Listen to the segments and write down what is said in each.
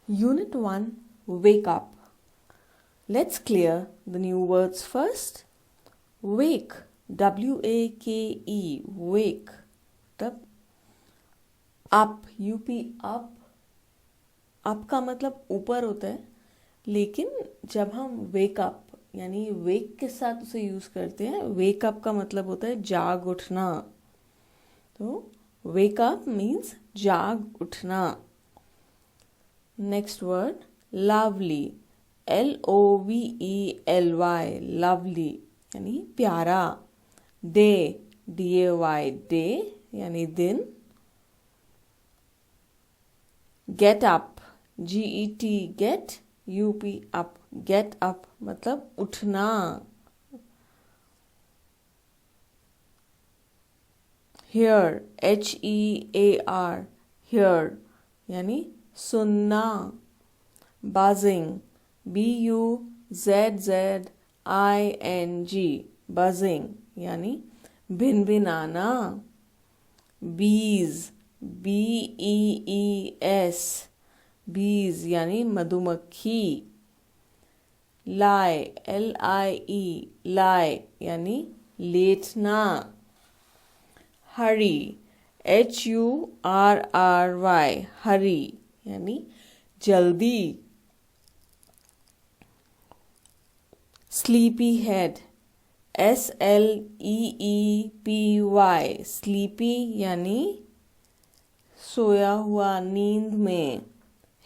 Unit 1, Wake Up. Let's clear the new words first. Wake, W-A-K-E, wake. तब up, U-P, up. up का मतलब ऊपर होता है, लेकिन जब हम wake up यानी wake के साथ उसे यूज़ करते हैं, wake up का मतलब होता है जाग उठना. तो wake up means जाग उठना. Next word, lovely, L-O-V-E-L-Y, lovely यानी प्यारा. Day, D-A-Y, day यानी दिन. Get up, G-E-T, get, U-P, up, get up मतलब उठना. Hear, H-E-A-R, hear यानी सुनना. Buzzing, B-U-Z-Z-I-N-G, buzzing यानी भिनभिनाना. Bees, B-E-E-S, bees यानी मधुमक्खी. Lie, L-I-E, lie यानी लेटना. Hurry, H-U-R-R-Y, hurry यानी जल्दी. Sleepy head, S-L-E-E-P-Y, sleepy यानी सोया हुआ, नींद में.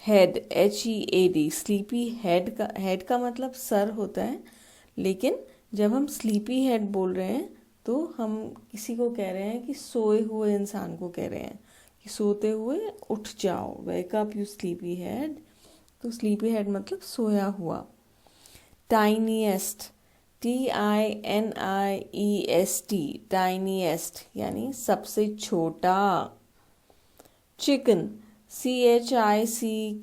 Head, H-E-A-D, sleepy head का मतलब सर होता है, लेकिन जब हम sleepy head बोल रहे हैं तो हम किसी को कह रहे हैं कि सोए हुए इंसान को कह रहे हैं कि सोते हुए उठ जाओ. Wake up you sleepy head. तो sleepy head मतलब सोया हुआ. Tiniest, T-I-N-I-E-S-T, tiniest यानी सबसे छोटा. Chicken, C-H-I-C-K-E-N,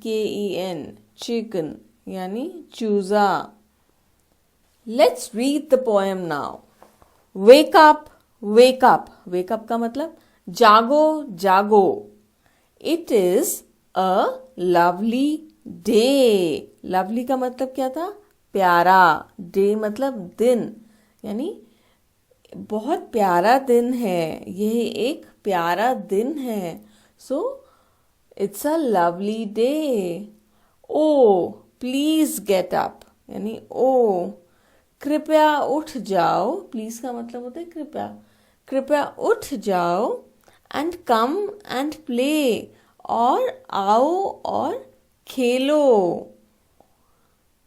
chicken यानी चूजा. Let's read the poem now. Wake up, wake up. Wake up का मतलब जागो, जागो. It is a lovely day. Lovely का मतलब क्या था? प्यारा. Day मतलब दिन, यानी बहुत प्यारा दिन है. यह एक प्यारा दिन है. So, it's a lovely day. Oh, please get up. यानी oh, कृपया उठ जाओ. प्लीज का मतलब होता है कृपया. कृपया उठ जाओ. एंड कम एंड प्ले, और आओ और खेलो.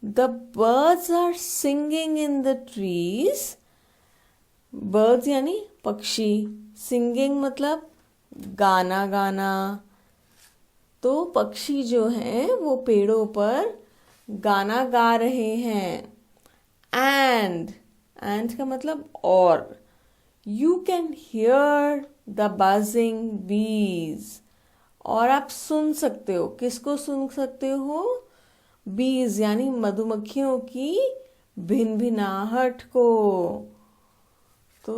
The birds are singing in the trees. Birds यानी पक्षी. सिंगिंग मतलब गाना गाना. तो पक्षी जो हैं वो पेड़ों पर गाना गा रहे हैं. एंड का मतलब और. You can hear the buzzing bees. और आप सुन सकते हो. किसको सुन सकते हो? बीज यानी मधुमक्खियों की भिनभिनाहट को. तो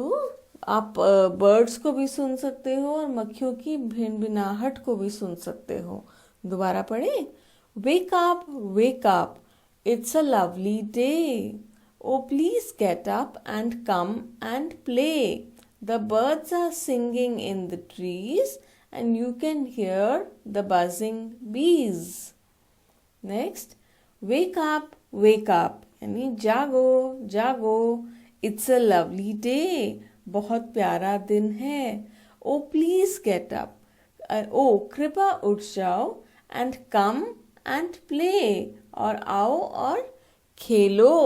आप बर्ड्स को भी सुन सकते हो और मक्खियों की भिनभिनाहट को भी सुन सकते हो. दोबारा पढ़े. Wake up, wake up. It's a lovely day. Oh, please get up and come and play. The birds are singing in the trees and you can hear the buzzing bees. Next, wake up, wake up. यानी जागो, जागो. It's a lovely day. बहुत प्यारा दिन है. Oh, please get up. Oh, कृपया उठ जाओ. And come and play. और आओ और खेलो.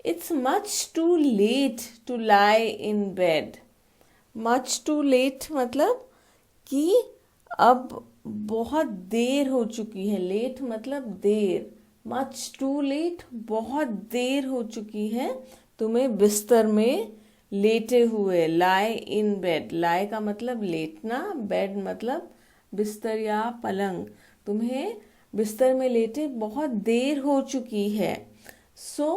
It's much too late to lie in bed. Much too late मतलब कि अब बहुत देर हो चुकी है. Late मतलब देर. Much too late बहुत देर हो चुकी है तुम्हें बिस्तर में लेटे हुए. Lie in bed. Lie का मतलब लेटना. Bed मतलब बिस्तर या पलंग. तुम्हें बिस्तर में लेटे बहुत देर हो चुकी है. So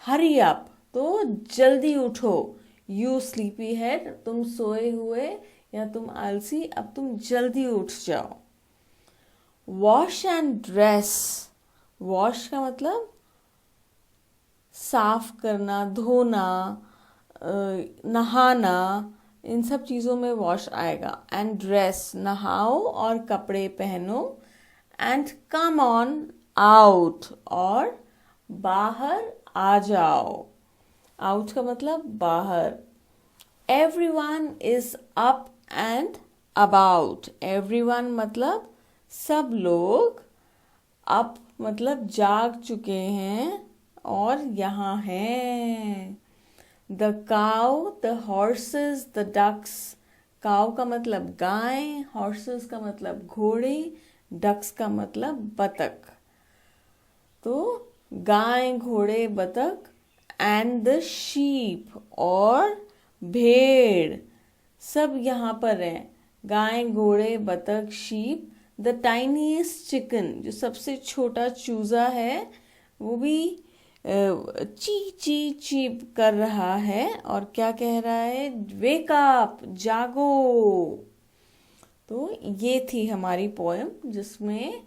हरी अप, तो जल्दी उठो. यू स्लीपी हेड, तुम सोए हुए या तुम आलसी, अब तुम जल्दी उठ जाओ. Wash and dress. वॉश का मतलब साफ करना, धोना, नहाना, इन सब चीज़ों में वॉश आएगा। एंड ड्रेस, नहाओ और कपड़े पहनो। एंड कम ऑन आउट, और बाहर आ जाओ। आउट का मतलब बाहर। Everyone is up and about. Everyone मतलब सब लोग। अप मतलब जाग चुके हैं और यहाँ हैं। The cow, the horses, the ducks. Cow का मतलब गाय, हॉर्सेस का मतलब घोड़े, डक्स का मतलब बतख। तो गाय, घोड़े, बतख। एंड द शीप, और भेड़, सब यहाँ पर हैं। गाय, घोड़े, बतख, शीप। द टाइनीस्ट चिकन, जो सबसे छोटा चूजा है, वो भी ची ची ची कर रहा है और क्या कह रहा है? वेक अप, जागो। तो ये थी हमारी पोएम, जिसमें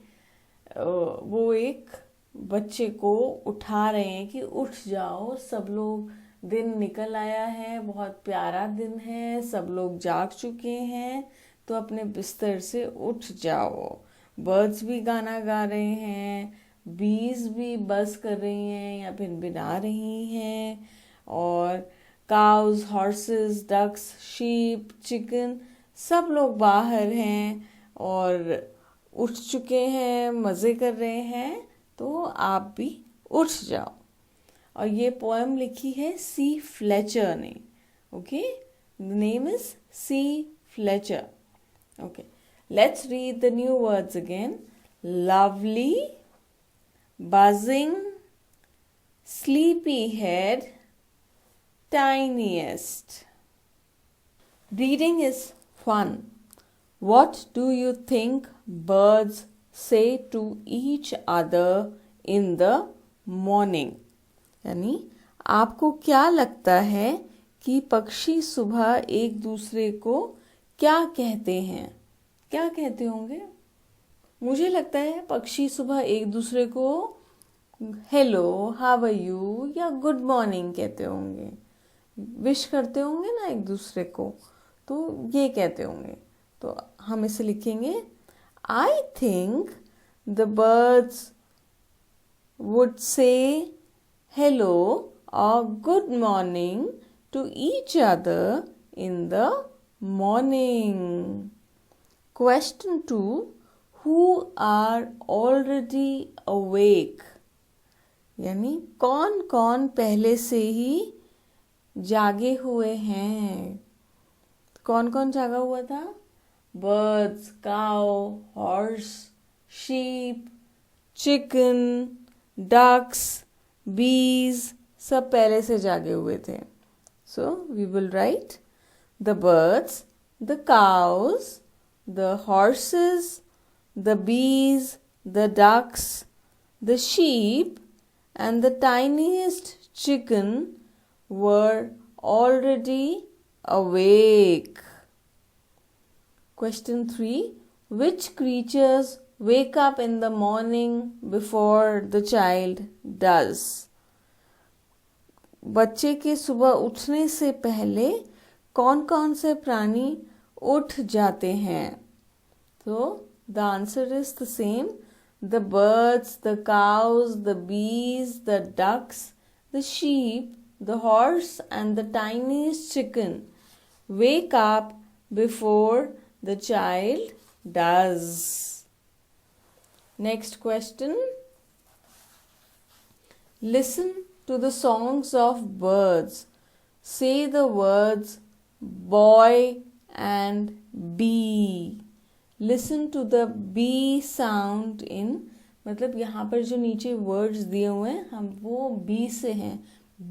वो एक बच्चे को उठा रहे हैं कि उठ जाओ, सब लोग, दिन निकल आया है, बहुत प्यारा दिन है, सब लोग जाग चुके हैं, तो अपने बिस्तर से उठ जाओ। बर्ड्स भी गाना गा रहे हैं, बीज भी बज कर रही हैं या भिनभिना रही हैं, और cows, horses, ducks, sheep, chicken, सब लोग बाहर हैं और उठ चुके हैं, मज़े कर रहे हैं, तो आप भी उठ जाओ। और ये पोएम लिखी है सी फ्लेचर ने। Okay, the name is C Fletcher. Okay, let's read the new words again. Lovely, buzzing, sleepyhead, tiniest. Reading is fun. What do you think birds say to each other in the morning? यानी आपको क्या लगता है कि पक्षी सुबह एक दूसरे को क्या कहते हैं? क्या कहते होंगे? मुझे लगता है पक्षी सुबह एक दूसरे को हेलो, हाउ आर यू या गुड मॉर्निंग कहते होंगे। विश करते होंगे ना एक दूसरे को, तो ये कहते होंगे। तो हम इसे लिखेंगे, I think the birds would say hello और good morning to each other in the morning. Question 2, who are already awake, यानी कौन कौन पहले से ही जागे हुए हैं? कौन कौन जागा हुआ था? Birds, cow, horse, sheep, chicken, ducks, bees, सब पहले से जागे हुए थे। So we will write the birds, the cows, the horses, the bees, the ducks, the sheep, and the tiniest chicken were already awake. Question 3. Which creatures wake up in the morning before the child does? बच्चे के सुबह उठने से पहले कौन कौन से प्राणी उठ जाते हैं? तो the answer is the same, the birds, the cows, the bees, the ducks, the sheep, the horse and the tiniest chicken wake up before the child does. Next question, listen to the songs of birds. Say the words boy and bee. Listen to the bee sound in, मतलब यहाँ पर जो नीचे words दिए हुए हैं हम वो बी से हैं,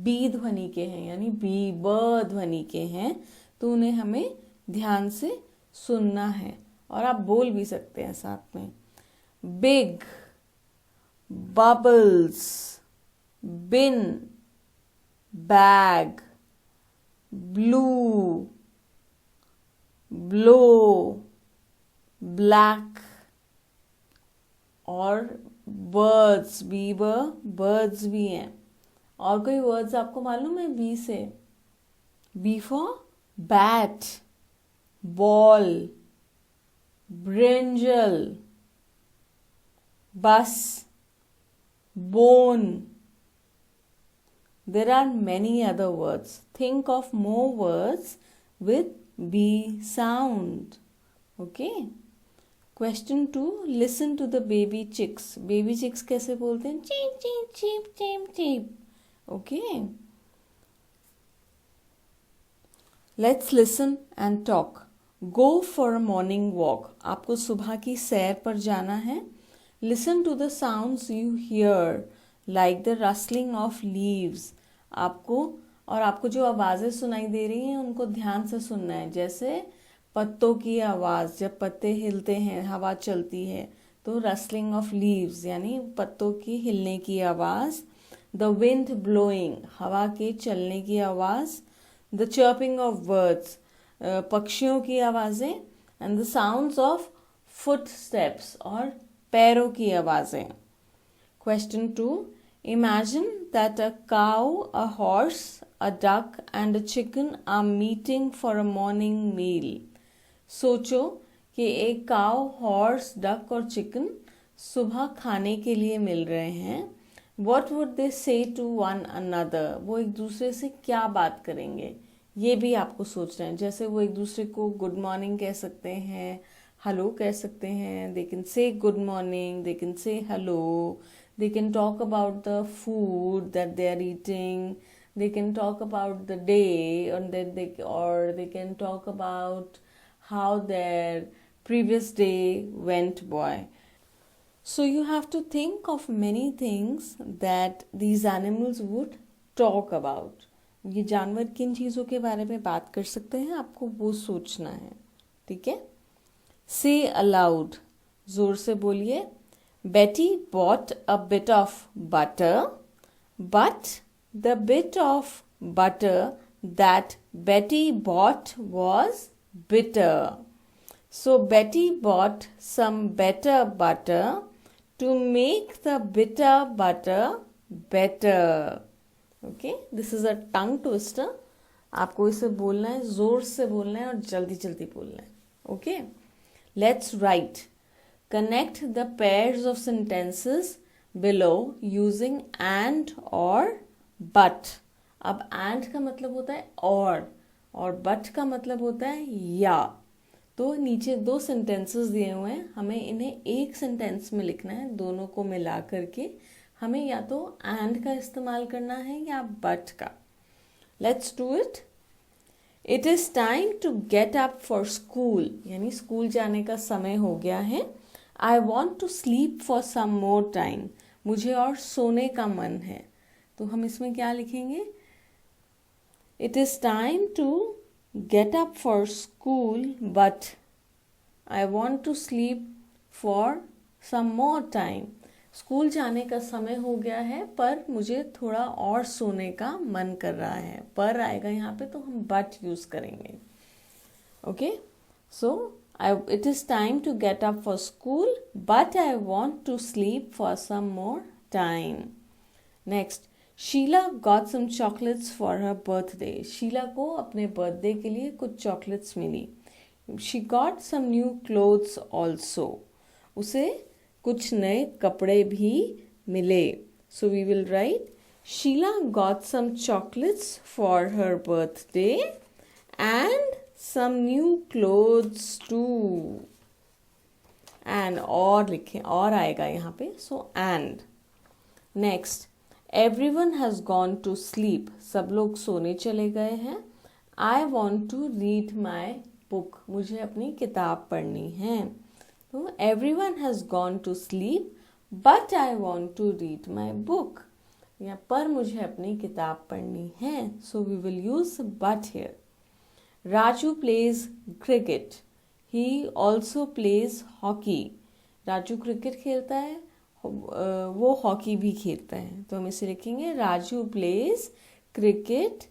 बी ध्वनि के हैं, यानी बी ब ध्वनि के हैं, तो उन्हें हमें ध्यान से सुनना है और आप बोल भी सकते हैं साथ में। Big, bubbles, bin, bag, blue, blow, black, और बर्ड्स, बी ब बर्ड्स भी हैं। और कोई वर्ड्स आपको मालूम है बी से? B for bat, ball, brinjal, bus, bone. There are many other words. Think of more words with B sound. Okay. Question 2. Listen to the baby chicks. Baby chicks कैसे बोलते हैं? Cheep, cheep, cheep, cheep, cheep. Okay. Let's listen and talk. Go for a morning walk. आपको सुबह की सैर पर जाना है. Listen to the sounds you hear, like the rustling of leaves. आपको जो आवाज़ें सुनाई दे रही हैं उनको ध्यान से सुनना है। जैसे पत्तों की आवाज़, जब पत्ते हिलते हैं, हवा चलती है, तो rustling of leaves यानी पत्तों की हिलने की आवाज़। The wind blowing, हवा के चलने की आवाज़। The chirping of birds, पक्षियों की आवाज़ें। And the sounds of footsteps, और पैरों की आवाज़ें। Question 2. Imagine that a cow, a horse, a duck and a chicken are meeting for a morning meal. सोचो कि एक काव, हॉर्स, डक और चिकन सुबह खाने के लिए मिल रहे हैं। What would they say to one another? वो एक दूसरे से क्या बात करेंगे, ये भी आपको सोचना है। जैसे वो एक दूसरे को गुड मॉर्निंग कह सकते हैं, हेलो कह सकते हैं। They can say good morning, they can say hello, they can talk about the food that they are eating, they can talk about the day, और they can talk about how their previous day went by. So you have to think of many things that these animals would talk about. ये जानवर किन चीज़ों के बारे में बात कर सकते हैं, आपको वो सोचना है। ठीक है। Say aloud, जोर से बोलिए। Betty bought a bit of butter, but the bit of butter that Betty bought was bitter. So Betty bought some better butter to make the bitter butter better. Okay, this is a tongue twister. आपको इसे बोलना है, जोर से बोलना है और जल्दी जल्दी बोलना है। Okay, let's write. Connect the pairs of sentences below using and or but. अब and का मतलब होता है और but का मतलब होता है या। तो नीचे दो सेंटेंसेस दिए हुए हैं, हमें इन्हें एक सेंटेंस में लिखना है। दोनों को मिला करके हमें या तो and का इस्तेमाल करना है या but का। Let's do it. It is time to get up for school, यानी स्कूल जाने का समय हो गया है। I want to sleep for some more time, मुझे और सोने का मन है। तो हम इसमें क्या लिखेंगे? It is time to get up for school, but I want to sleep for some more time. School जाने का समय हो गया है पर मुझे थोड़ा और सोने का मन कर रहा है। पर आएगा यहाँ पे तो हम but यूज करेंगे। Okay, so it is time to get up for school, but I want to sleep for some more time. Next, Sheela got some chocolates for her birthday. Sheela को अपने बर्थडे के लिए कुछ चॉकलेट्स मिली। She got some new clothes also. उसे कुछ नए कपड़े भी मिले। So we will write, Sheila got some chocolates for her birthday and some new clothes too. And और लिखें, और आएगा यहाँ पे। So and. Next, everyone has gone to sleep. सब लोग सोने चले गए हैं। I want to read my book. मुझे अपनी किताब पढ़नी है। तो everyone has gone to sleep, but I want to read my book. यहाँ पर मुझे अपनी किताब पढ़नी है। So we will use but here. Raju plays cricket. He also plays hockey. Raju cricket खेलता है, वो हॉकी भी खेलता है। तो हम इसे लिखेंगे Raju pledge cricket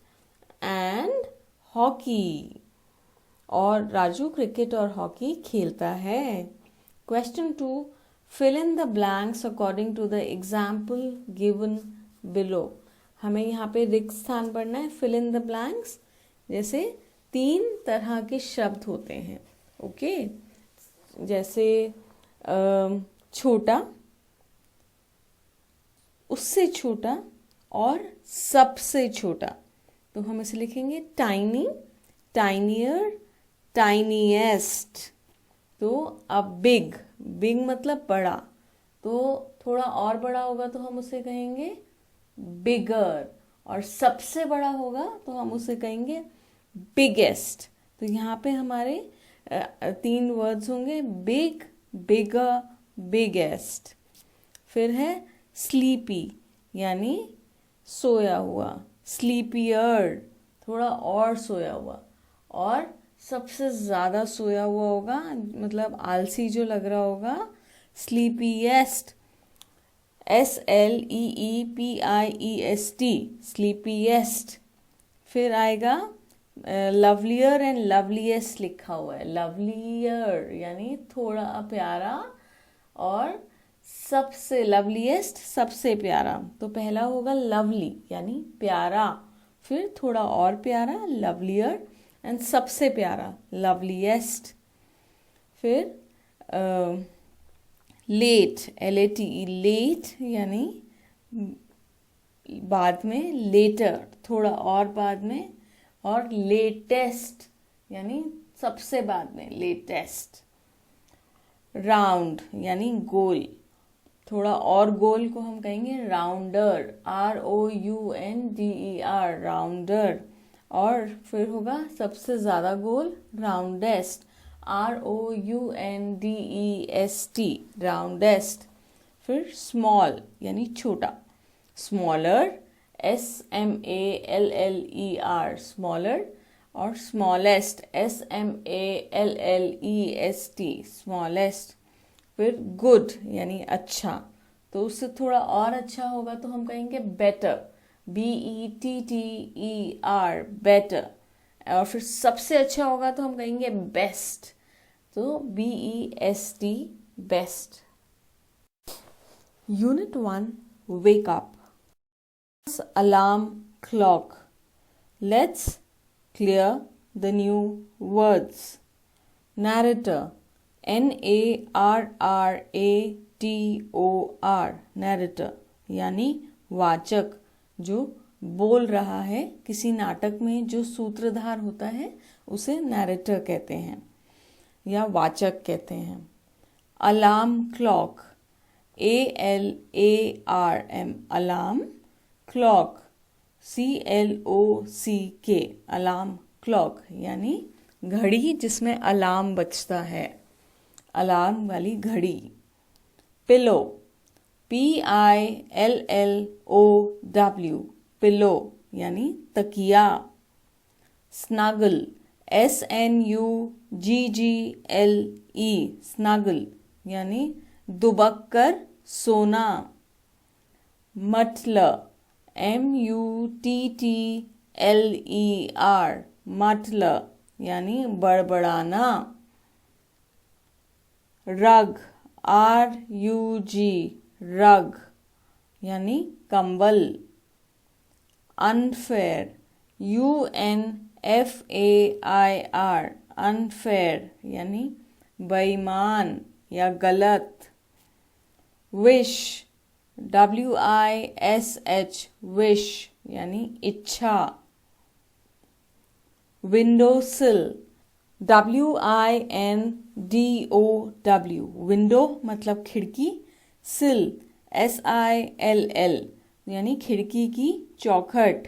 and hockey. और राजू क्रिकेट और हॉकी खेलता है। Question 2. fill in the blanks according to the example given below. हमें यहाँ पे रिक्त स्थान पढ़ना है. fill in the blanks, जैसे 3 तरह के शब्द होते हैं. ओके, जैसे छोटा, उससे छोटा और सबसे छोटा. तो हम इसे लिखेंगे टाइनी, टाइनियर, टाइनीएस्ट. तो अब बिग, बिग मतलब बड़ा, तो थोड़ा और बड़ा होगा तो हम उसे कहेंगे बिगर, और सबसे बड़ा होगा तो हम उसे कहेंगे बिगेस्ट. तो यहाँ पे हमारे 3 वर्ड्स होंगे, बिग, बिगर, बिगेस्ट. फिर है स्लीपी यानी सोया हुआ, स्लीपियर थोड़ा और सोया हुआ, और सबसे ज़्यादा सोया हुआ होगा मतलब आलसी जो लग रहा होगा, स्लीपीएस्ट, SLEEPIEST, स्लीपीएस्ट. फिर आएगा लवलियर एंड लवलीएस्ट लिखा हुआ है. लवलियर यानी थोड़ा प्यारा, और सबसे लवलीएस्ट सबसे प्यारा. तो पहला होगा लवली यानी प्यारा, फिर थोड़ा और प्यारा लवलियर, एंड सबसे प्यारा लवलीएस्ट. फिर लेट, LATE, लेट यानी बाद में, लेटर थोड़ा और बाद में, और लेटेस्ट यानी सबसे बाद में, लेटेस्ट. राउंड यानी गोल, थोड़ा और गोल को हम कहेंगे राउंडर, ROUNDER, राउंडर. और फिर होगा सबसे ज़्यादा गोल, राउंडेस्ट, ROUNDEST, राउंडेस्ट. फिर स्मॉल यानी छोटा, स्मॉलर, SMALLER, स्मॉलर. और स्मॉलेस्ट, SMALLEST, स्मॉलेस्ट. फिर गुड यानी अच्छा, तो उससे थोड़ा और अच्छा होगा तो हम कहेंगे बेटर, BETTER, बेटर. और फिर सबसे अच्छा होगा तो हम कहेंगे बेस्ट, तो BEST, best. Unit 1, wake up. Alarm clock. Let's clear the new words. Narrator, NARRATOR, narrator यानी वाचक, जो बोल रहा है. किसी नाटक में जो सूत्रधार होता है उसे नैरेटर कहते हैं या वाचक कहते हैं. Alarm clock, ALARM, alarm. Clock, CLOCK, alarm clock यानी घड़ी जिसमें अलार्म बजता है, अलार्म वाली घड़ी. पिलो, PILLOW, पिलो यानी तकिया. स्नगल, SNUGGLE, स्नगल यानी दुबक कर सोना. मटलर, MUTTLER, मटलर यानी बड़बड़ाना. रग, RUG, रग यानी कंबल. अनफेयर, UNFAIR, अनफेयर यानी बेईमान या गलत. विश, WISH, विश यानी इच्छा. विंडोसिल, WINDOW, विंडो मतलब खिड़की, सिल, SILL यानी खिड़की की चौखट.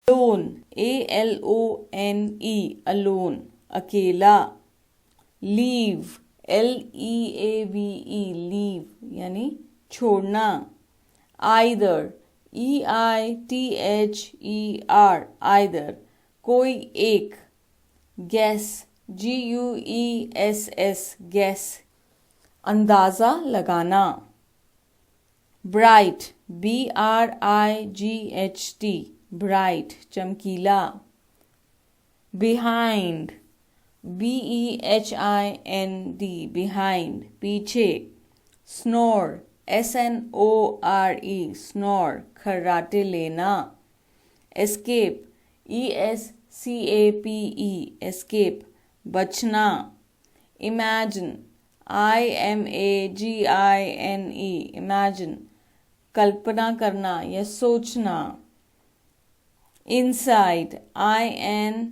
अलोन, ALONE, अलोन अकेला. लीव, LEAVE, लीव यानी छोड़ना. आइदर, EITHER, आइदर कोई एक. गैस, GUESS, गैस अंदाजा लगाना. ब्राइट, BRIGHT, ब्राइट चमकीला. बिहाइंड, BEHIND, behind, पीछे. Snore, SNORE, snore, खर्राटे लेना. Escape, ESCAPE, escape, बचना. Imagine, IMAGINE, imagine, कल्पना करना या सोचना. Inside, INSIDE,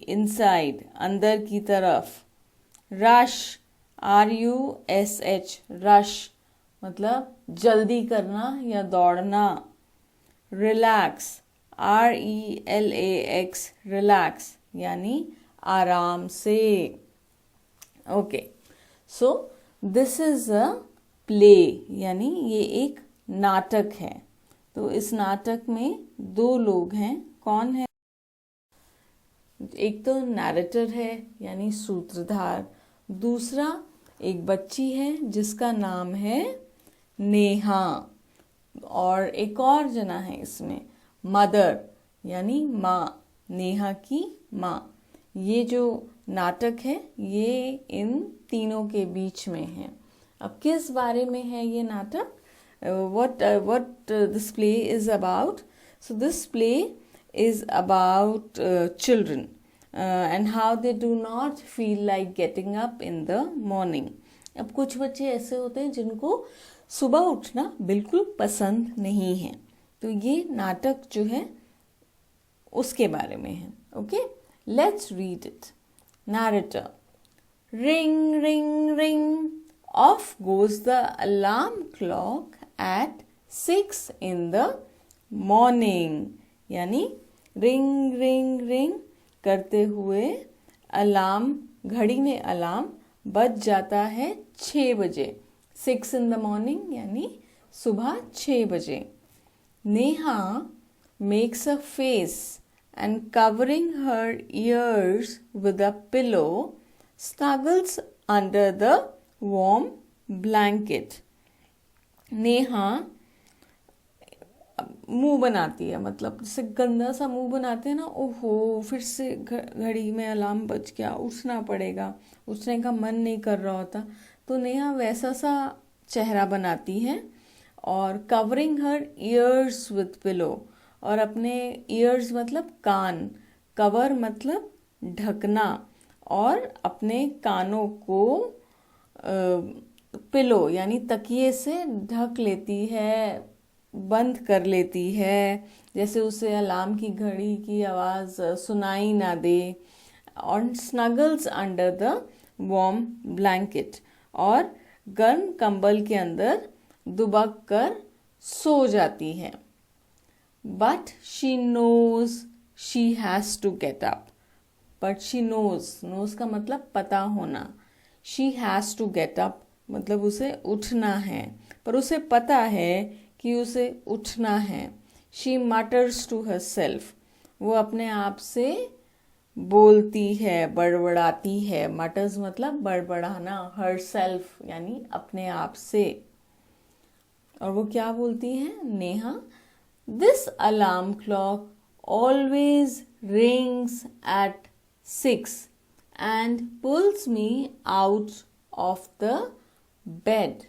inside, अंदर की तरफ. Rush, RUSH, rush, मतलब जल्दी करना या दौड़ना. Relax, RELAX, relax, यानी आराम से. Okay, so this is a play, यानी ये एक नाटक है. तो इस नाटक में दो लोग हैं. कौन है? एक तो नैरेटर है यानी सूत्रधार. दूसरा एक बच्ची है जिसका नाम है नेहा. और एक और जना है इसमें, मदर, यानी माँ, नेहा की माँ. ये जो नाटक है ये इन तीनों के बीच में है. अब किस बारे में है ये नाटक? what this play is about? So this play is about children and how they do not feel like getting up in the morning. अब कुछ बच्चे ऐसे होते हैं जिनको सुबह उठना बिल्कुल पसंद नहीं है. तो ये नाटक जो है उसके बारे में है. Okay, let's read it. Narrator. Ring, ring, ring. Off goes the alarm clock at 6 in the morning. यानी ring, ring, ring करते हुए अलार्म, घड़ी में अलार्म बज जाता है 6 बजे. 6 in the morning यानी सुबह 6 बजे. Neha makes a face and covering her ears with a pillow snuggles under the warm blanket. Neha मुंह बनाती है, मतलब जैसे गंदा सा मुंह बनाते हैं ना, ओहो फिर से घड़ी में अलार्म बज गया, उठना पड़ेगा, उठने का मन नहीं कर रहा होता. तो नेहा वैसा सा चेहरा बनाती है. और covering her years with pillow, और अपने ईयर्स मतलब कान, कवर मतलब ढकना, और अपने कानों को पिलो यानी तकिए से ढक लेती है, बंद कर लेती है, जैसे उसे अलार्म की घड़ी की आवाज़ सुनाई ना दे. और Snuggles under the warm blanket, और गर्म कंबल के अंदर दुबक कर सो जाती है. But she knows she has to get up. But she knows, knows का मतलब पता होना. She has to get up मतलब उसे उठना है, पर उसे पता है कि उसे उठना है. शी मटर्स टू हर सेल्फ, वो अपने आप से बोलती है, बड़बड़ाती है. मटर्स मतलब बड़बड़ाना. हर सेल्फ यानी अपने आप से. और वो क्या बोलती है Neha? This alarm clock always rings at 6 and pulls me out of the bed.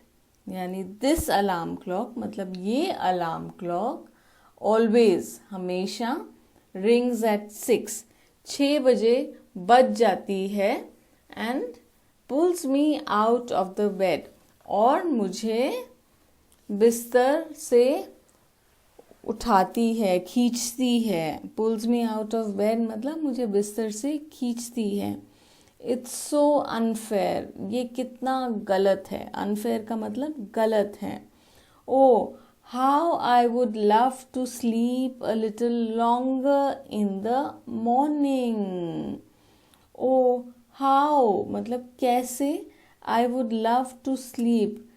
यानी दिस अलार्म क्लॉक मतलब ये अलार्म क्लॉक ऑलवेज हमेशा रिंग्स एट 6 बजे बज जाती है. And pulls me out of the bed, और मुझे बिस्तर से उठाती है, खींचती है. Pulls me out of bed मतलब मुझे बिस्तर से खींचती है. इट्स सो अनफेयर, ये कितना गलत है. अनफेयर का मतलब गलत है. Oh how I would love to sleep a little longer in the morning. Oh how मतलब कैसे, I would love to sleep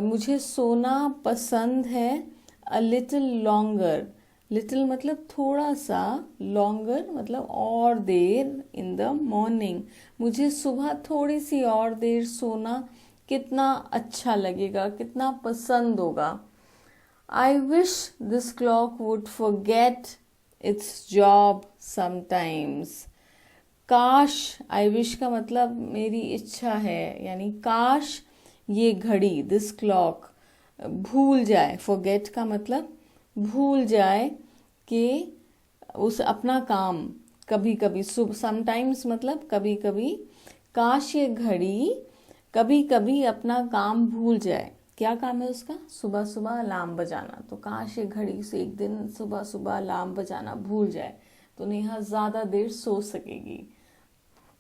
मुझे सोना पसंद है. अ लिटिल लॉन्गर, लिटिल मतलब थोड़ा सा, लॉन्गर मतलब और देर. इन द मॉर्निंग मुझे सुबह थोड़ी सी और देर सोना कितना अच्छा लगेगा, कितना पसंद होगा. I wish this clock would forget it's job sometimes. काश, आई विश का मतलब मेरी इच्छा है, यानी काश ये घड़ी, दिस क्लॉक, भूल जाए। फॉरगेट का मतलब भूल जाए कि उस अपना काम, कभी कभी समटाइम्स मतलब कभी कभी, काश ये घड़ी कभी कभी अपना काम भूल जाए। क्या काम है उसका? सुबह सुबह अलार्म बजाना। तो काश ये घड़ी से एक दिन सुबह सुबह अलार्म बजाना भूल जाए तो नेहा ज़्यादा देर सो सकेगी,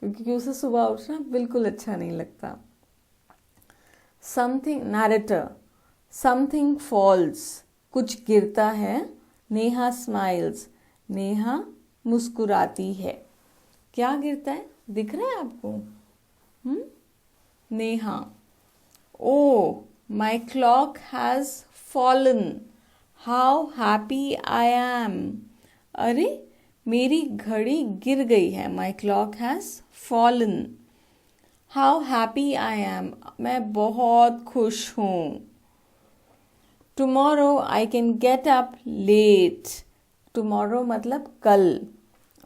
क्योंकि उसे सुबह उठना बिल्कुल अच्छा नहीं लगता। समथिंग, नैरेटर, समथिंग फॉल्स, कुछ गिरता है। नेहा स्माइल्स, नेहा मुस्कुराती है। क्या गिरता है? दिख रहा है आपको? Neha, oh my clock has fallen, how happy I am. अरे मेरी घड़ी गिर गई है। My clock has fallen, how happy I am, मैं बहुत खुश हूँ। Tomorrow I can get up late, tomorrow मतलब कल।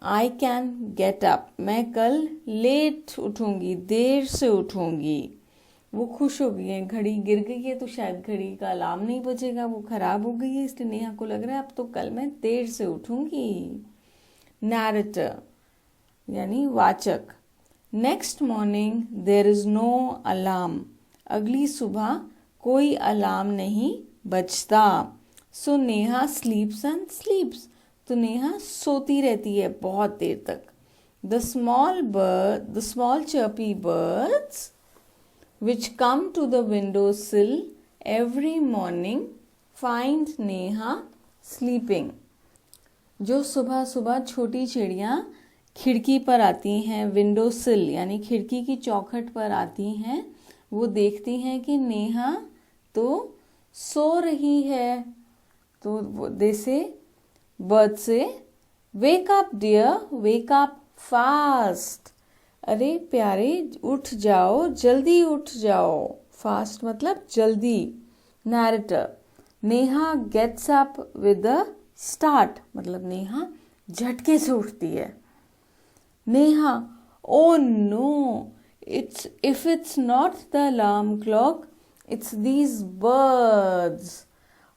आई कैन गेट अप, मैं कल लेट उठूंगी, देर से उठूंगी। वो खुश हो गई है, घड़ी गिर गई है तो शायद घड़ी का अलार्म नहीं बजेगा, वो खराब हो गई है, इसलिए नेहा को लग रहा है अब तो कल मैं देर से उठूंगी। नैरेटर यानी वाचक। Next morning there is no alarm, अगली सुबह कोई अलार्म नहीं बजता। सो नेहा स्लीप्स एंड स्लीप्स, तो नेहा सोती रहती है बहुत देर तक। The small chirpy birds which come to the windowsill every morning find Neha sleeping, जो सुबह सुबह छोटी चिड़ियाँ खिड़की पर आती हैं, विंडो सिल यानी खिड़की की चौखट पर आती हैं, वो देखती हैं कि नेहा तो सो रही है। तो दे say bird say wake up dear, wake up fast, अरे प्यारे उठ जाओ, जल्दी उठ जाओ। फास्ट मतलब जल्दी। Narrator, Neha gets up with a start, मतलब नेहा झटके से उठती है। Neha, oh no, it's not the alarm clock, it's these birds.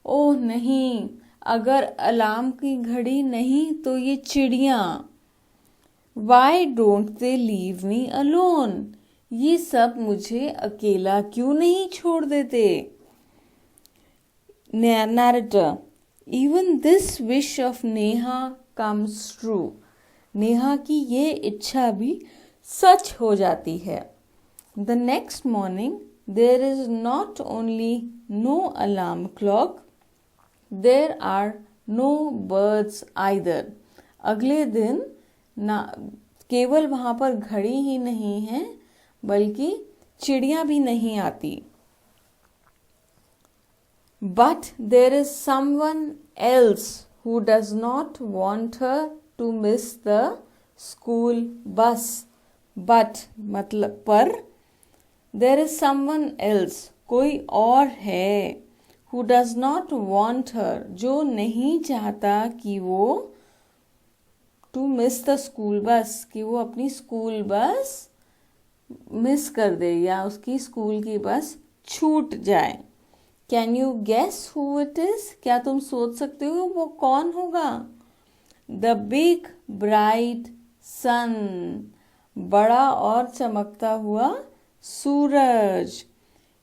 ओह नहीं, अगर अलार्म की घड़ी नहीं तो ये चिड़ियाँ। Why don't they leave me alone? ये सब मुझे अकेला क्यों नहीं छोड़ देते? Narrator, even this wish of Neha comes true. Neha की ये इच्छा भी सच हो जाती है। The next morning there is not only no alarm clock, there are no birds either. अगले दिन ना केवल वहां पर घड़ी ही नहीं है बल्कि चिड़ियां भी नहीं आती। But there is someone else who does not want her to miss the school bus. But मतलब पर, देयर इज समवन एल्स, कोई और है, who does not want her, जो नहीं चाहता कि वो टू मिस द स्कूल बस, कि वो अपनी स्कूल बस मिस कर दे या उसकी स्कूल की बस छूट जाए। Can you guess who it is? क्या तुम सोच सकते हो वो कौन होगा? द बिग ब्राइट सन, बड़ा और चमकता हुआ सूरज।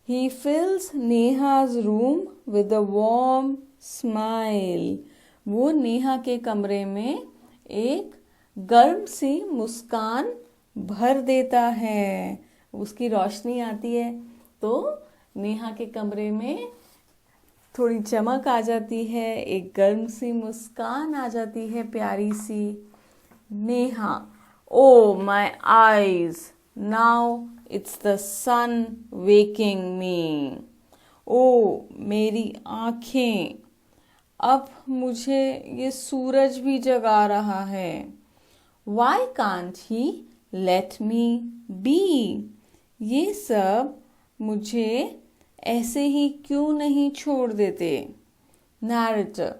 He fills Neha's room with a warm smile, वो नेहा के कमरे में एक गर्म सी मुस्कान भर देता है। उसकी रोशनी आती है तो नेहा के कमरे में थोड़ी चमक आ जाती है, एक गर्म सी मुस्कान आ जाती है प्यारी सी। Neha, oh my eyes, now it's the sun waking me. ओ मेरी आंखें, अब मुझे ये सूरज भी जगा रहा है। Why can't he let me be? ये सब मुझे ऐसे ही क्यों नहीं छोड़ देते? Narrator,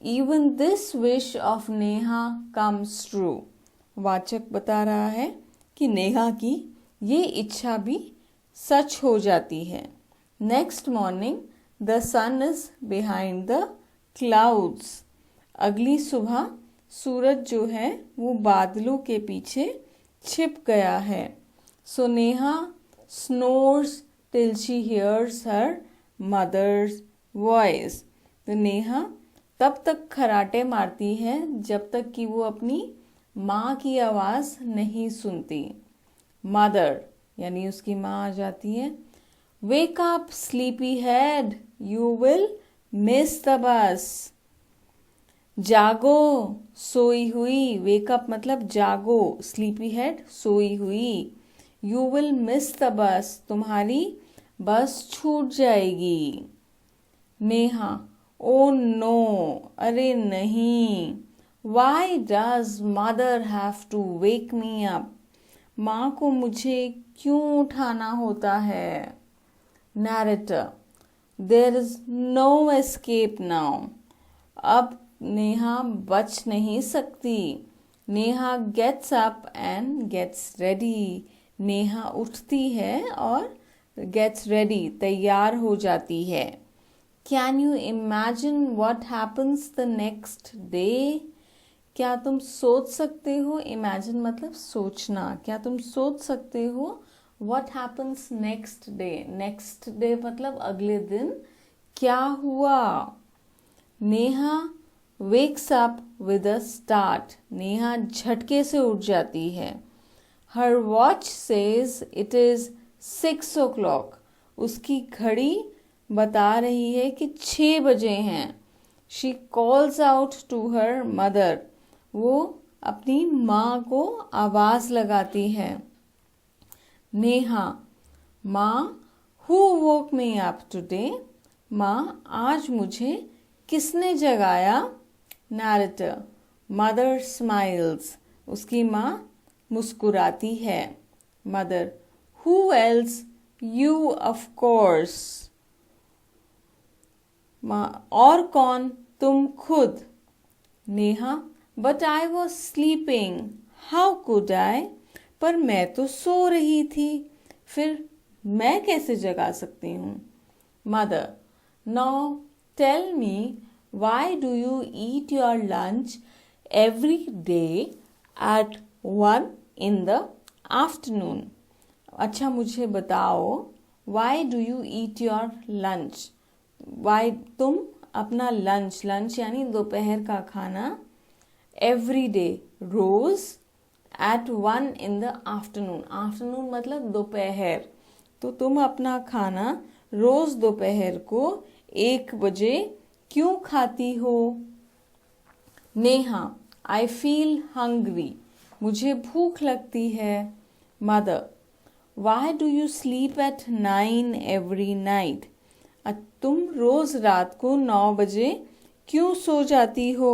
even this wish of Neha comes true. वाचक बता रहा है कि नेहा की ये इच्छा भी सच हो जाती है। Next morning the sun is behind the clouds. अगली सुबह सूरज जो है वो बादलों के पीछे छिप गया है। So Neha snores till she hears her mother's voice. तो नेहा तब तक खराटे मारती है जब तक कि वो अपनी माँ की आवाज़ नहीं सुनती। मदर यानी उसकी माँ आ जाती है। Wake up sleepy head, you will miss the बस। जागो सोई हुई, वेक अप मतलब जागो, स्लीपी हेड सोई हुई। यू विल मिस द बस, तुम्हारी बस छूट जाएगी। नेहा ओ नो, अरे नहीं। Why does mother have to wake me up, माँ को मुझे क्यों उठाना होता है। Narrator there is no escape now, अब नेहा बच नहीं सकती। Neha gets up and gets ready, Neha उठती है और गेट्स रेडी तैयार हो जाती है। Can you imagine what happens the next day, क्या तुम सोच सकते हो, इमेजिन मतलब सोचना, क्या तुम सोच सकते हो what happens next day, next day मतलब अगले दिन क्या हुआ। Neha wakes up with a start, Neha झटके से उठ जाती है। Her watch says it is 6 o'clock, उसकी घड़ी बता रही है कि 6 बजे हैं। She calls out to her mother, वो अपनी माँ को आवाज लगाती है। नेहा माँ who woke me up today, माँ आज मुझे किसने जगाया। नैरेटर मदर स्माइल्स, उसकी माँ मुस्कुराती है। Mother who else, you of course, माँ और कौन, तुम खुद। Neha but I was sleeping, how could I, पर मैं तो सो रही थी, फिर मैं कैसे जगा सकती हूँ। Mother now tell me why do you eat your lunch every day at 1 in the afternoon, अच्छा मुझे बताओ why do you eat your lunch, why तुम अपना लंच, लंच यानी दोपहर का खाना, एवरी डे रोज, एट 1 in the afternoon, आफ्टरनून मतलब दोपहर, तो तुम अपना खाना रोज दोपहर को 1 बजे क्यों खाती हो। नेहा आई फील हंग्री, मुझे भूख लगती है। Mother Y do you sleep at 9 every night, तुम रोज रात को 9 बजे क्यों सो जाती हो।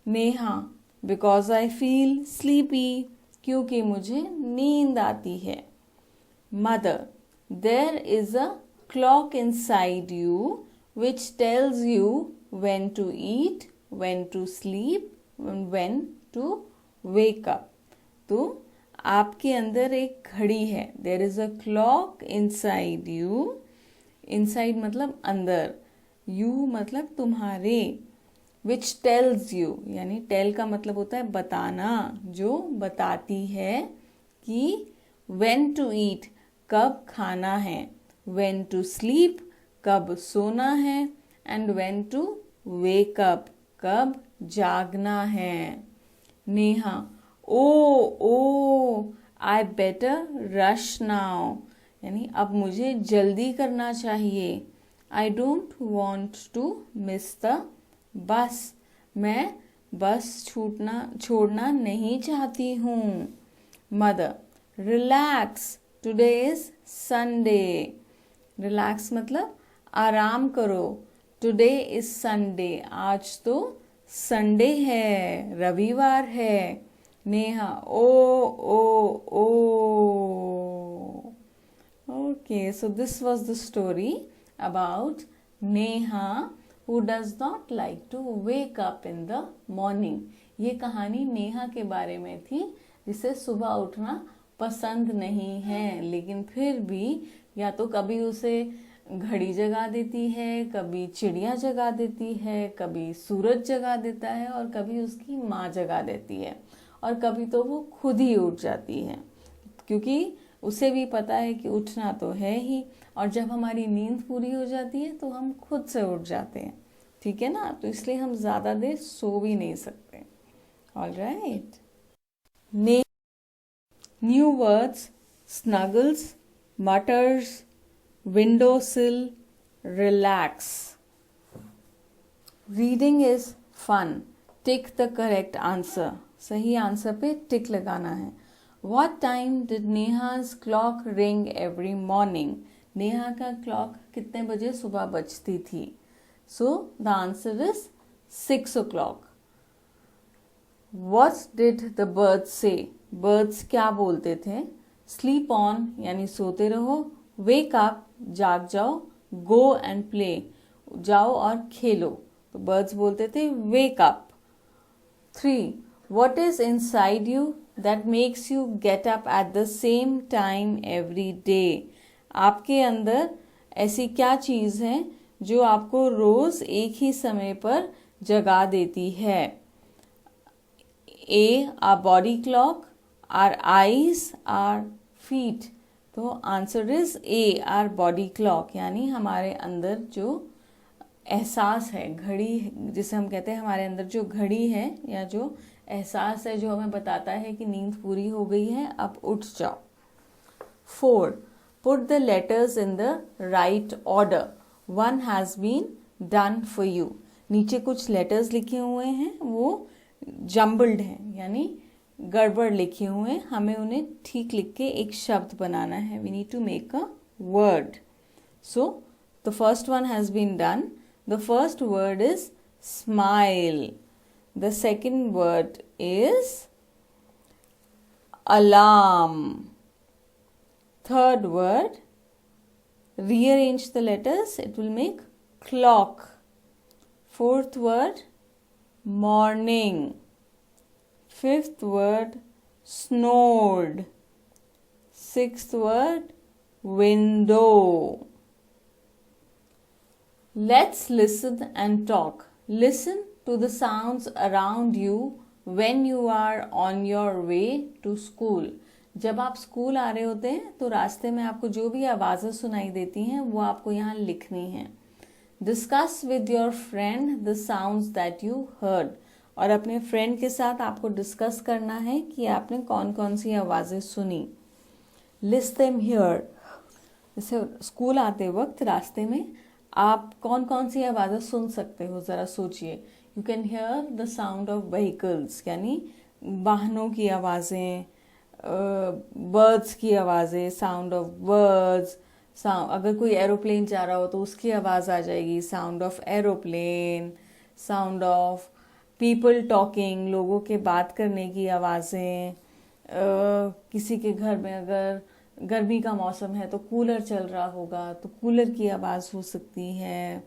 Neha because I feel sleepy, क्योंकि मुझे नींद आती है। Mother there is a clock inside you which tells you when to eat, when to sleep, when to wake up. तो आपके अंदर एक घड़ी है। There is a clock inside you, inside मतलब अंदर, यू मतलब तुम्हारे, विच टेल्स यू यानी टेल का मतलब होता है बताना, जो बताती है कि when to eat कब खाना है, when to sleep कब सोना है, and when to wake up कब जागना है। Neha oh I better rush now, यानी अब मुझे जल्दी करना चाहिए। I don't want to miss the bus, मैं बस छोड़ना नहीं चाहती हूँ। Mother relax today is Sunday, relax मतलब आराम करो, टुडे इज संडे आज तो संडे है, रविवार है। नेहा ओ okay, so this was the story about Neha who does not like to wake up in the morning. ये कहानी नेहा के बारे में थी, जिसे सुबह उठना पसंद नहीं है, लेकिन फिर भी या तो कभी उसे घड़ी जगा देती है, कभी चिड़िया जगा देती है, कभी सूरज जगा देता है, और कभी उसकी माँ जगा देती है, और कभी तो वो खुद ही उठ जाती है, क्योंकि उसे भी पता है कि उठना तो है ही, और जब हमारी नींद पूरी हो जाती है तो हम खुद से उठ जाते हैं, ठीक है ना। तो इसलिए हम ज़्यादा देर सो भी नहीं सकते। All right, new words: snuggles, mutters, windowsill, relax. Reading is fun. Tick the correct answer. सही आंसर पे टिक लगाना है। What time did Neha's clock ring every morning? Neha का क्लॉक कितने बजे सुबह बजती थी? So the answer is 6 o'clock. What did the birds say? Birds क्या बोलते थे? Sleep on यानी सोते रहो, wake up जाग जाओ, go and play जाओ और खेलो। तो बर्ड्स बोलते थे wake up. 3. What is inside you that makes you get up at the same time every day? आपके अंदर ऐसी क्या चीज़ है जो आपको रोज एक ही समय पर जगा देती है? A. Our body clock, our eyes, our feet. तो answer is a, our body clock, यानी हमारे अंदर जो एहसास है, घड़ी जिसे हम कहते हैं, हमारे अंदर जो घड़ी है या जो एहसास है जो हमें बताता है कि नींद पूरी हो गई है, अब उठ जाओ। 4. Put the letters in the right order, one has been done for you. नीचे कुछ लेटर्स लिखे हुए हैं, वो जम्बल्ड हैं, यानी गड़बड़ लिखे हुए, हमें उन्हें ठीक लिख के एक शब्द बनाना है। We need to make a word. So the first one has been done. The first word is smile, the second word is alarm, third word, rearrange the letters, it will make clock. Fourth word, morning. Fifth word, snored. Sixth word, window. Let's listen and talk. Listen to the sounds around you when you are on your way to school. जब आप school आ रहे होते हैं तो रास्ते में आपको जो भी आवाज़ें सुनाई देती हैं वो आपको यहाँ लिखनी है। Discuss with your friend the sounds that you heard. और अपने फ्रेंड के साथ आपको डिस्कस करना है कि आपने कौन कौन सी आवाज़ें सुनी। List them here. जैसे स्कूल आते वक्त रास्ते में आप कौन कौन सी आवाज़ें सुन सकते हो, ज़रा सोचिए। You can hear the sound of vehicles, यानी वाहनों की आवाज़ें, बर्ड्स की आवाज़ें, साउंड ऑफ बर्ड्स, अगर कोई एरोप्लेन जा रहा हो तो उसकी आवाज़ आ जाएगी, sound of aeroplane, sound of people talking, लोगों के बात करने की आवाज़ें, किसी के घर में अगर गर्मी का मौसम है तो कूलर चल रहा होगा तो कूलर की आवाज़ हो सकती है।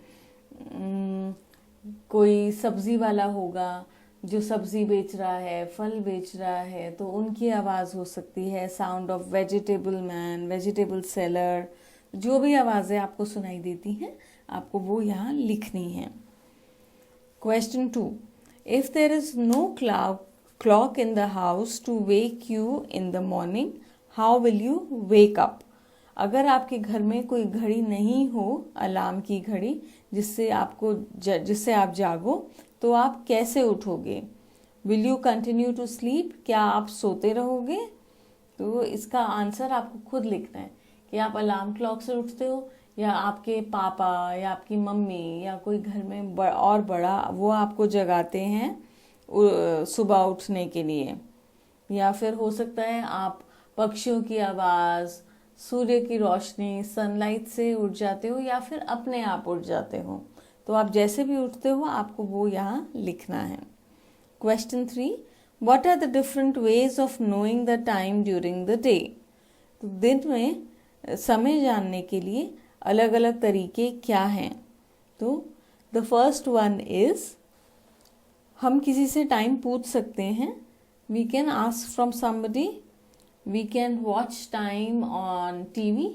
कोई सब्जी वाला होगा जो सब्जी बेच रहा है, फल बेच रहा है, तो उनकी आवाज़ हो सकती है। Sound of vegetable man, vegetable seller, जो भी आवाज़ें आपको सुनाई देती हैं आपको वो यहाँ लिखनी है। Question 2. If there is no clock in the house to wake you in the morning, how will you wake up? अगर आपके घर में कोई घड़ी नहीं हो, अलार्म की घड़ी जिससे आप जागो, तो आप कैसे उठोगे? Will you continue to sleep? क्या आप सोते रहोगे? तो इसका आंसर आपको खुद लिखना है कि आप अलार्म क्लॉक से उठते हो या आपके पापा या आपकी मम्मी या कोई घर में और बड़ा वो आपको जगाते हैं सुबह उठने के लिए, या फिर हो सकता है आप पक्षियों की आवाज़, सूर्य की रोशनी, सनलाइट से उठ जाते हो या फिर अपने आप उठ जाते हो। तो आप जैसे भी उठते हो आपको वो यहाँ लिखना है। Question 3. What are the different ways of knowing the time during the day? तो दिन में समय जानने के लिए अलग अलग तरीके क्या हैं? तो the first one is हम किसी से टाइम पूछ सकते हैं. We can ask from somebody. We can watch time on TV.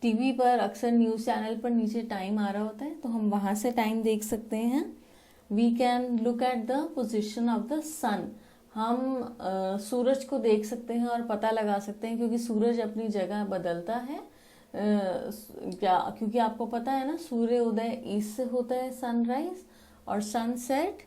TV पर अक्सर न्यूज़ चैनल पर नीचे टाइम आ रहा होता है, तो हम वहाँ से टाइम देख सकते हैं. We can look at the position of the sun. हम सूरज को देख सकते हैं और पता लगा सकते हैं, क्योंकि सूरज अपनी जगह बदलता है. क्योंकि आपको पता है ना, सूर्य उदय ईस्ट से होता है, सनराइज, और सनसेट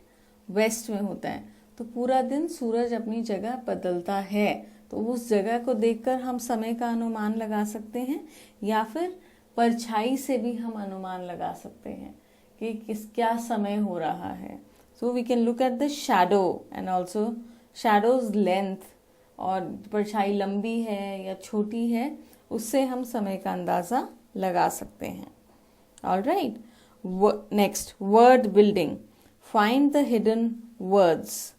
वेस्ट में होता है. तो पूरा दिन सूरज अपनी जगह बदलता है, तो उस जगह को देखकर हम समय का अनुमान लगा सकते हैं, या फिर परछाई से भी हम अनुमान लगा सकते हैं कि क्या समय हो रहा है. So we can look at the shadow and also shadows length, और परछाई लंबी है या छोटी है, उससे हम समय का अंदाज़ा लगा सकते हैं. Alright. Next, word building. Find the hidden words.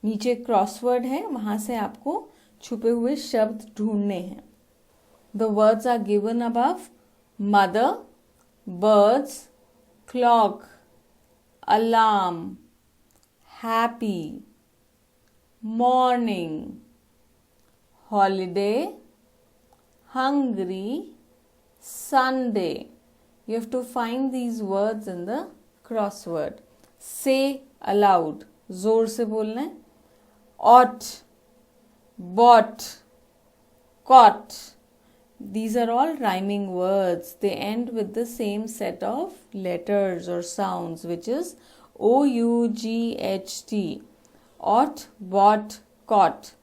नीचे क्रॉसवर्ड है, वहाँ से आपको छुपे हुए शब्द ढूंढने हैं. The words are given above. Mother, birds, clock, alarm, happy, morning, holiday, hungry, Sunday. You have to find these words in the crossword. Say aloud. जोर से बोलना है. Ought, bought, caught. These are all rhyming words. They end with the same set of letters or sounds, which is O-U-G-H-T. Ought, bought, caught.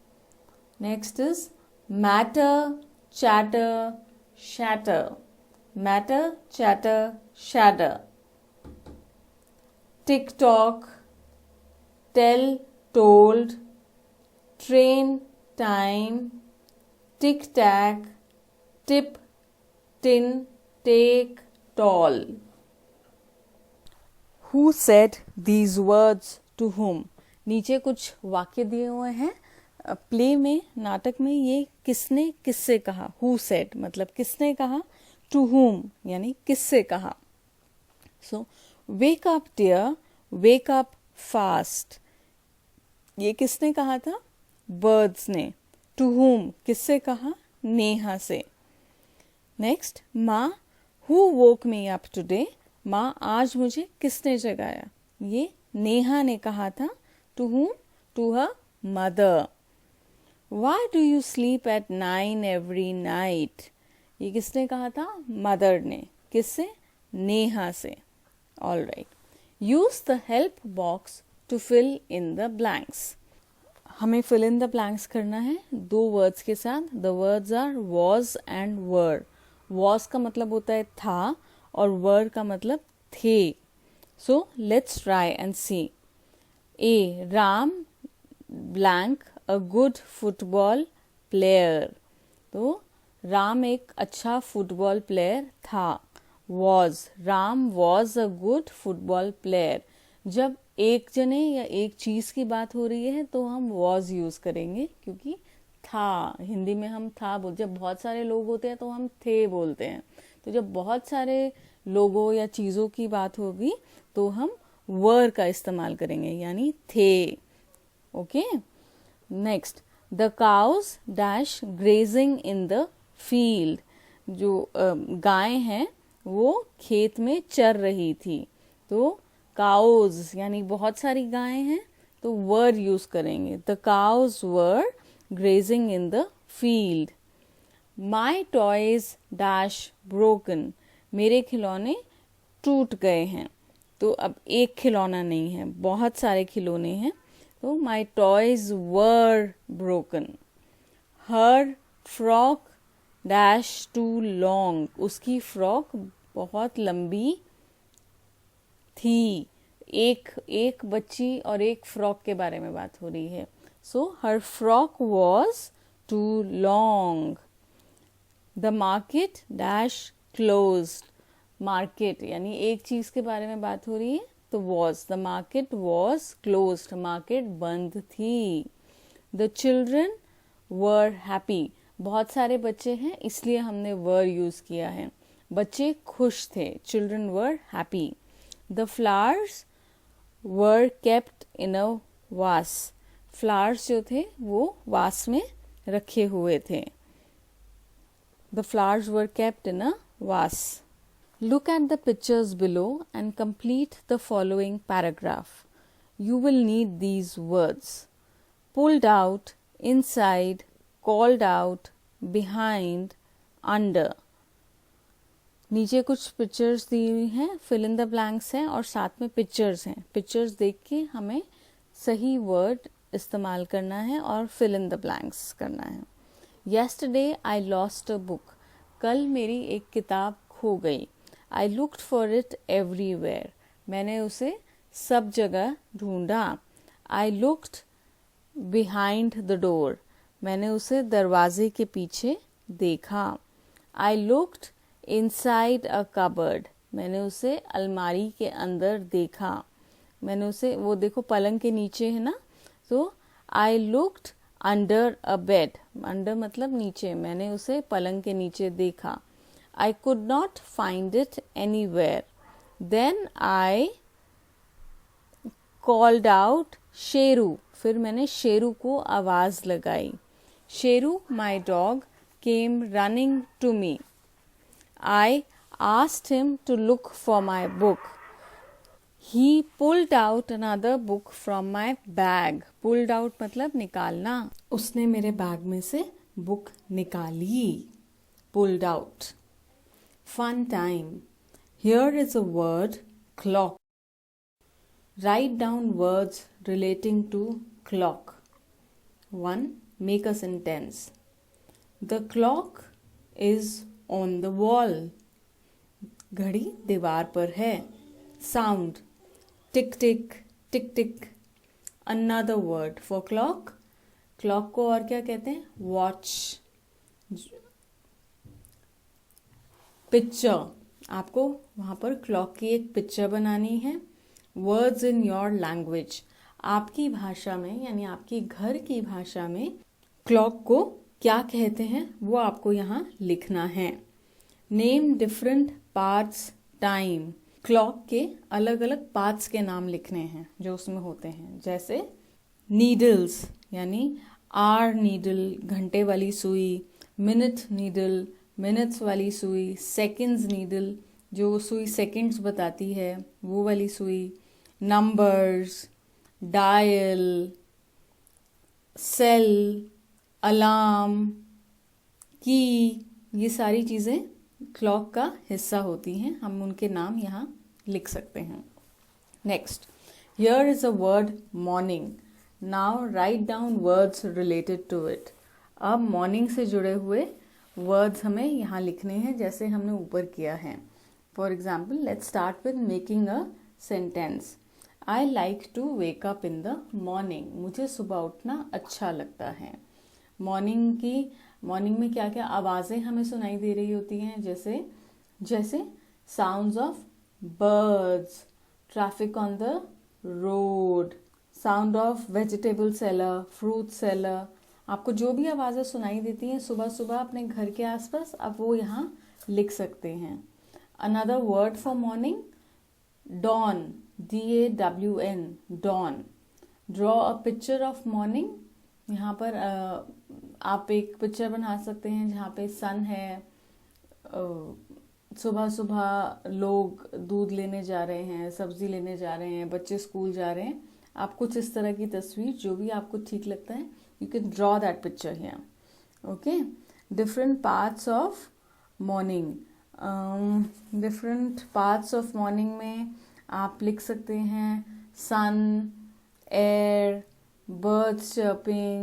Next is matter, chatter, shatter. Matter, chatter, shatter. Tick tock, tell, told, train, time, tic tac, tip, tin, take, tall. Who said these words to whom? नीचे कुछ वाक्य दिए हुए हैं. Play में, नाटक में, ये किसने किससे कहा. हु सेड मतलब किसने कहा. टू हुम यानी किससे कहा. So wake up dear, wake up fast. ये किसने कहा था. बर्ड्स ने. टू हुम किससे कहा. नेहा से. नेक्स्ट, माँ, who woke me up today. माँ, आज मुझे किसने जगाया. ये नेहा ने कहा था. To whom, to her mother. Why do you sleep at 9 every night? ये किसने कहा था. मदर ने. किससे. नेहा से. All right. Use the help box to fill in the blanks. हमें fill in the blanks करना है दो words के साथ. The words are was and were. Was का मतलब होता है था, और were का मतलब थे. So let's try and see. A. Ram blank a good football player. तो राम एक अच्छा फुटबॉल प्लेयर था. was, Ram was a good football player. जब एक जने या एक चीज की बात हो रही है तो हम was यूज करेंगे, क्योंकि था, हिंदी में हम था बोल. जब बहुत सारे लोग होते हैं तो हम थे बोलते हैं. तो जब बहुत सारे लोगों या चीजों की बात होगी तो हम were का इस्तेमाल करेंगे, यानी थे. Okay. Next, the cows dash grazing in the field. जो गायें हैं वो खेत में चर रही थी. तो काउज यानी बहुत सारी गायें हैं, तो वर यूज करेंगे. The cows were grazing in the field. My toys dash broken. मेरे खिलौने टूट गए हैं. तो अब एक खिलौना नहीं है, बहुत सारे खिलौने हैं. तो my toys were broken. Her frock dash too long. उसकी फ्रॉक बहुत लंबी थी. एक बच्ची और एक फ्रॉक के बारे में बात हो रही है. So her frock was too long. The market dash closed. Market यानी एक चीज के बारे में बात हो रही है, तो was. The market was closed. Market बंद थी. The children were happy. बहुत सारे बच्चे हैं इसलिए हमने were यूज किया है. बच्चे खुश थे. Children were happy. The flowers were kept in a वास, फ्लावर्स जो थे वो वास में रखे हुए थे. The flowers were kept in a vase. Look at the pictures below and complete the following paragraph. You will need these words: pulled out, inside, called out, behind, under. नीचे कुछ पिक्चर्स दी हुई हैं, फिल इन द ब्लैंक्स हैं और साथ में pictures हैं. Pictures देख के हमें सही वर्ड इस्तेमाल करना है और फिल इन द ब्लैंक्स करना है. Yesterday I lost a book. कल मेरी एक किताब खो गई. I looked for it everywhere. मैंने उसे सब जगह ढूंढा. I looked behind the door. मैंने उसे दरवाजे के पीछे देखा. I looked inside a cupboard. मैंने उसे अलमारी के अंदर देखा. मैंने उसे, वो देखो पलंग के नीचे है ना, तो I looked under a bed. under मतलब नीचे, मैंने उसे पलंग के नीचे देखा. I could not find it anywhere. Then I called out Sheru. फिर मैंने शेरू को आवाज लगाई. Sheru, my dog, came running to me. I asked him to look for my book. He pulled out another book from my bag. Pulled out मतलब निकालना. उसने मेरे bag में से बुक निकाली. Pulled out. Fun time. Here is a word, clock. Write down words relating to clock. 1. Make a sentence. The clock is on the wall. घड़ी दीवार पर है. Sound. Tick tick, tick tick. Another word for clock. Clock को और क्या कहते हैं? Watch. Picture. आपको वहाँ पर क्लॉक की एक पिक्चर बनानी है. Words in your language. आपकी भाषा में यानी आपकी घर की भाषा में क्लॉक को क्या कहते हैं वो आपको यहाँ लिखना है. Name different parts time. Clock के अलग अलग पार्ट्स के नाम लिखने हैं जो उसमें होते हैं. जैसे नीडल्स यानी आर नीडल घंटे वाली सुई, मिनट नीडल मिनट्स वाली सुई, सेकंड्स नीडल जो सुई सेकंड्स बताती है वो वाली सुई, नंबर्स, डायल, सेल, अलार्म, की, ये सारी चीज़ें क्लॉक का हिस्सा होती हैं. हम उनके नाम यहाँ लिख सकते हैं. Next, here is a word morning. Now write down words related to it. अब मॉर्निंग से जुड़े हुए वर्ड्स हमें यहाँ लिखने हैं जैसे हमने ऊपर किया है. For example, let's start with making a sentence. I like to wake up in the morning. मुझे सुबह उठना अच्छा लगता है. मॉर्निंग में क्या क्या आवाज़ें हमें सुनाई दे रही होती हैं, जैसे sounds of birds, traffic on the road, sound of vegetable seller, fruit seller. आपको जो भी आवाज़ें सुनाई देती हैं सुबह सुबह अपने घर के आसपास, आप वो यहाँ लिख सकते हैं. Another word for morning, dawn, DAWN, dawn. Draw a picture of morning. यहाँ पर आप एक पिक्चर बना सकते हैं जहाँ पे सन है, सुबह सुबह लोग दूध लेने जा रहे हैं, सब्जी लेने जा रहे हैं, बच्चे स्कूल जा रहे हैं. आप कुछ इस तरह की तस्वीर जो भी आपको ठीक लगता है, you can draw that picture here. Okay. Different parts of morning. Different parts of morning में आप लिख सकते हैं सन, air, birds chirping.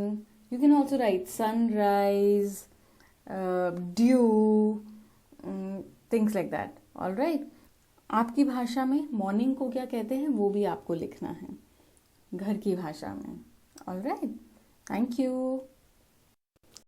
You can also write sunrise, dew, things like that. All right. आपकी भाषा में मॉर्निंग को क्या कहते हैं वो भी आपको लिखना है घर की भाषा में. All right. Thank you.